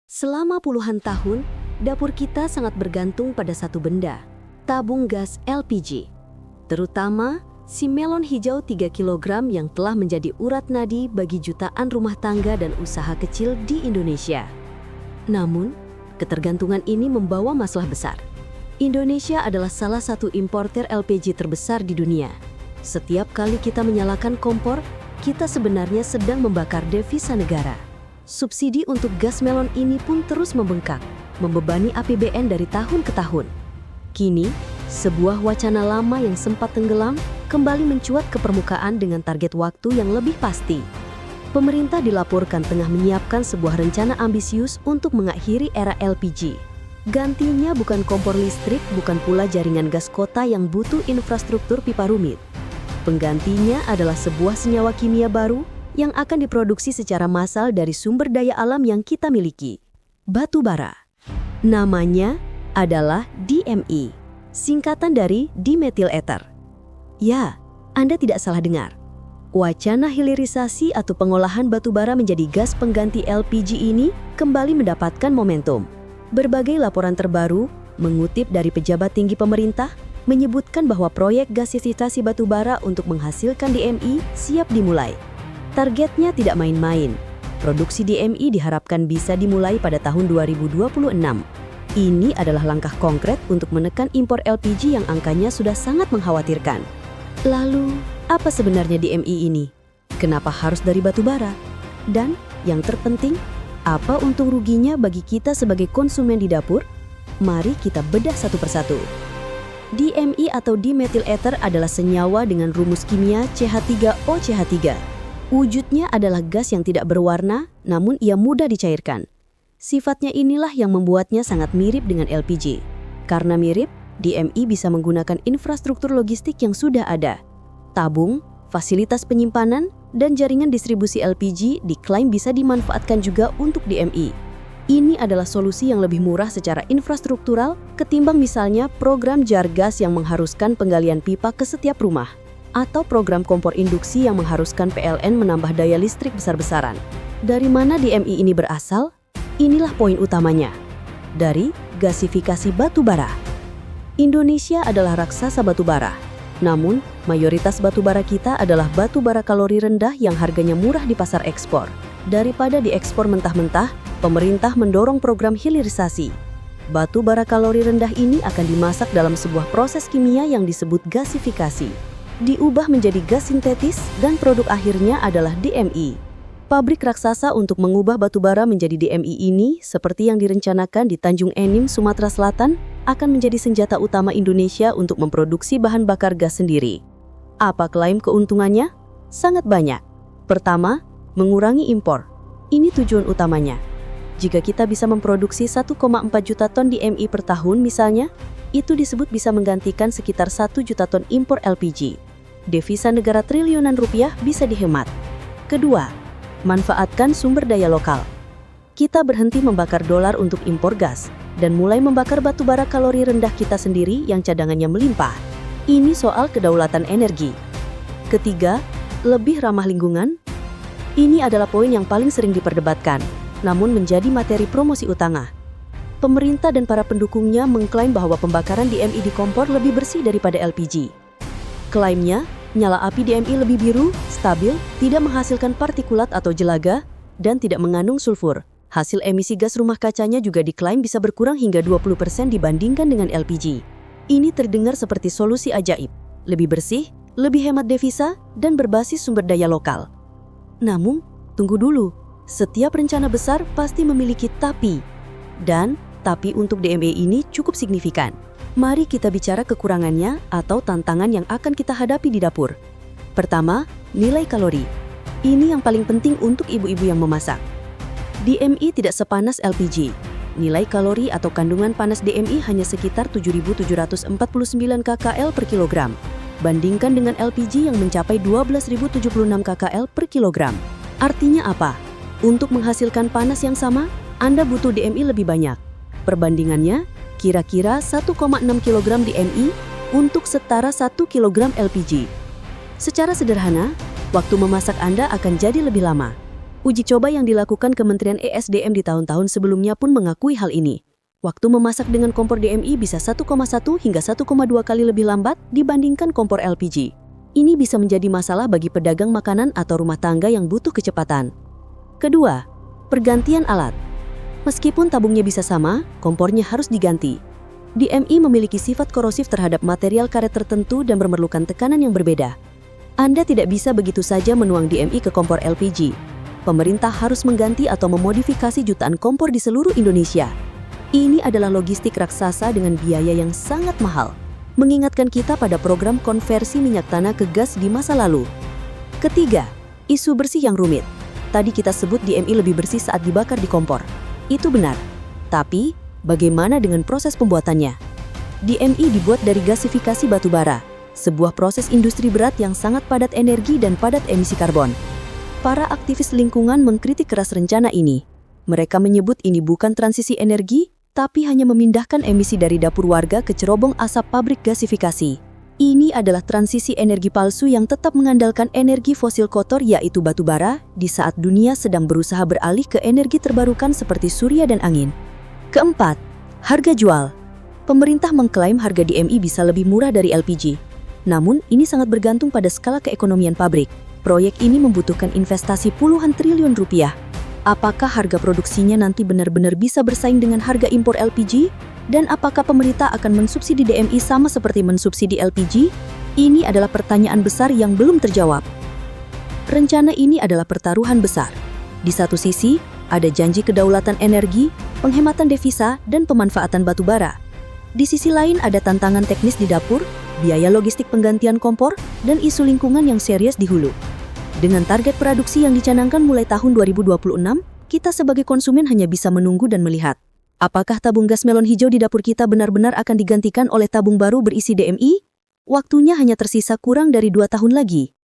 Selama puluhan tahun, dapur kita sangat bergantung pada satu benda, tabung gas LPG. Terutama si melon hijau 3 kg yang telah menjadi urat nadi bagi jutaan rumah tangga dan usaha kecil di Indonesia. Namun, ketergantungan ini membawa masalah besar. Indonesia adalah salah satu importer LPG terbesar di dunia. Setiap kali kita menyalakan kompor, kita sebenarnya sedang membakar devisa negara. Subsidi untuk gas melon ini pun terus membengkak, membebani APBN dari tahun ke tahun. Kini, sebuah wacana lama yang sempat tenggelam kembali mencuat ke permukaan dengan target waktu yang lebih pasti. Pemerintah dilaporkan tengah menyiapkan sebuah rencana ambisius untuk mengakhiri era LPG. Gantinya bukan kompor listrik, bukan pula jaringan gas kota yang butuh infrastruktur pipa rumit. Penggantinya adalah sebuah senyawa kimia baru yang akan diproduksi secara massal dari sumber daya alam yang kita miliki, batu bara. Namanya adalah DME, singkatan dari dimethyl ether. Ya, Anda tidak salah dengar. Wacana hilirisasi atau pengolahan batu bara menjadi gas pengganti LPG ini kembali mendapatkan momentum. Berbagai laporan terbaru, mengutip dari pejabat tinggi pemerintah, menyebutkan bahwa proyek gasifikasi batu bara untuk menghasilkan DME siap dimulai. Targetnya tidak main-main. Produksi DME diharapkan bisa dimulai pada tahun 2026. Ini adalah langkah konkret untuk menekan impor LPG yang angkanya sudah sangat mengkhawatirkan. Lalu, apa sebenarnya DME ini? Kenapa harus dari batu bara? Dan yang terpenting, apa untung ruginya bagi kita sebagai konsumen di dapur? Mari kita bedah satu persatu. DME atau dimethyl ether adalah senyawa dengan rumus kimia CH3OCH3. Wujudnya adalah gas yang tidak berwarna, namun ia mudah dicairkan. Sifatnya inilah yang membuatnya sangat mirip dengan LPG. Karena mirip, DME bisa menggunakan infrastruktur logistik yang sudah ada. Tabung, fasilitas penyimpanan, dan jaringan distribusi LPG diklaim bisa dimanfaatkan juga untuk DME. Ini adalah solusi yang lebih murah secara infrastruktural ketimbang misalnya program jar gas yang mengharuskan penggalian pipa ke setiap rumah, atau program kompor induksi yang mengharuskan PLN menambah daya listrik besar-besaran. Dari mana DME ini berasal? Inilah poin utamanya. Dari gasifikasi batu bara. Indonesia adalah raksasa batu bara. Namun, mayoritas batu bara kita adalah batu bara kalori rendah yang harganya murah di pasar ekspor. Daripada diekspor mentah-mentah, pemerintah mendorong program hilirisasi. Batu bara kalori rendah ini akan dimasak dalam sebuah proses kimia yang disebut gasifikasi. Diubah menjadi gas sintetis dan produk akhirnya adalah DME. Pabrik raksasa untuk mengubah batu bara menjadi DME ini, seperti yang direncanakan di Tanjung Enim, Sumatera Selatan, akan menjadi senjata utama Indonesia untuk memproduksi bahan bakar gas sendiri. Apa klaim keuntungannya? Sangat banyak. Pertama, mengurangi impor. Ini tujuan utamanya. Jika kita bisa memproduksi 1,4 juta ton DME per tahun misalnya, itu disebut bisa menggantikan sekitar 1 juta ton impor LPG. Devisa negara triliunan rupiah bisa dihemat. Kedua, manfaatkan sumber daya lokal. Kita berhenti membakar dolar untuk impor gas dan mulai membakar batu bara kalori rendah kita sendiri yang cadangannya melimpah. Ini soal kedaulatan energi. Ketiga, lebih ramah lingkungan. Ini adalah poin yang paling sering diperdebatkan, namun menjadi materi promosi utama. Pemerintah dan para pendukungnya mengklaim bahwa pembakaran DME di kompor lebih bersih daripada LPG. Klaimnya, nyala api DME lebih biru, stabil, tidak menghasilkan partikulat atau jelaga, dan tidak mengandung sulfur. Hasil emisi gas rumah kacanya juga diklaim bisa berkurang hingga 20% dibandingkan dengan LPG. Ini terdengar seperti solusi ajaib, lebih bersih, lebih hemat devisa, dan berbasis sumber daya lokal. Namun, tunggu dulu, setiap rencana besar pasti memiliki tapi. Dan tapi untuk DME ini cukup signifikan. Mari kita bicara kekurangannya atau tantangan yang akan kita hadapi di dapur. Pertama, nilai kalori. Ini yang paling penting untuk ibu-ibu yang memasak. DME tidak sepanas LPG. Nilai kalori atau kandungan panas DME hanya sekitar 7.749 kcal per kilogram. Bandingkan dengan LPG yang mencapai 12.076 kcal per kilogram. Artinya apa? Untuk menghasilkan panas yang sama, Anda butuh DME lebih banyak. Perbandingannya, kira-kira 1,6 kg DME untuk setara 1 kg LPG. Secara sederhana, waktu memasak Anda akan jadi lebih lama. Uji coba yang dilakukan Kementerian ESDM di tahun-tahun sebelumnya pun mengakui hal ini. Waktu memasak dengan kompor DMI bisa 1,1 hingga 1,2 kali lebih lambat dibandingkan kompor LPG. Ini bisa menjadi masalah bagi pedagang makanan atau rumah tangga yang butuh kecepatan. Kedua, pergantian alat. Meskipun tabungnya bisa sama, kompornya harus diganti. DMI memiliki sifat korosif terhadap material karet tertentu dan memerlukan tekanan yang berbeda. Anda tidak bisa begitu saja menuang DMI ke kompor LPG. Pemerintah harus mengganti atau memodifikasi jutaan kompor di seluruh Indonesia. Ini adalah logistik raksasa dengan biaya yang sangat mahal, mengingatkan kita pada program konversi minyak tanah ke gas di masa lalu. Ketiga, isu bersih yang rumit. Tadi kita sebut DMI lebih bersih saat dibakar di kompor. Itu benar. Tapi, bagaimana dengan proses pembuatannya? DMI dibuat dari gasifikasi batu bara, sebuah proses industri berat yang sangat padat energi dan padat emisi karbon. Para aktivis lingkungan mengkritik keras rencana ini. Mereka menyebut ini bukan transisi energi, tapi hanya memindahkan emisi dari dapur warga ke cerobong asap pabrik gasifikasi. Ini adalah transisi energi palsu yang tetap mengandalkan energi fosil kotor yaitu batu bara, di saat dunia sedang berusaha beralih ke energi terbarukan seperti surya dan angin. Keempat, harga jual. Pemerintah mengklaim harga DMI bisa lebih murah dari LPG. Namun, ini sangat bergantung pada skala keekonomian pabrik. Proyek ini membutuhkan investasi puluhan triliun rupiah. Apakah harga produksinya nanti benar-benar bisa bersaing dengan harga impor LPG? Dan apakah pemerintah akan mensubsidi DMI sama seperti mensubsidi LPG? Ini adalah pertanyaan besar yang belum terjawab. Rencana ini adalah pertaruhan besar. Di satu sisi, ada janji kedaulatan energi, penghematan devisa, dan pemanfaatan batu bara. Di sisi lain ada tantangan teknis di dapur, biaya logistik penggantian kompor, dan isu lingkungan yang serius di hulu. Dengan target produksi yang dicanangkan mulai tahun 2026, kita sebagai konsumen hanya bisa menunggu dan melihat. Apakah tabung gas melon hijau di dapur kita benar-benar akan digantikan oleh tabung baru berisi DMI? Waktunya hanya tersisa kurang dari 2 tahun lagi.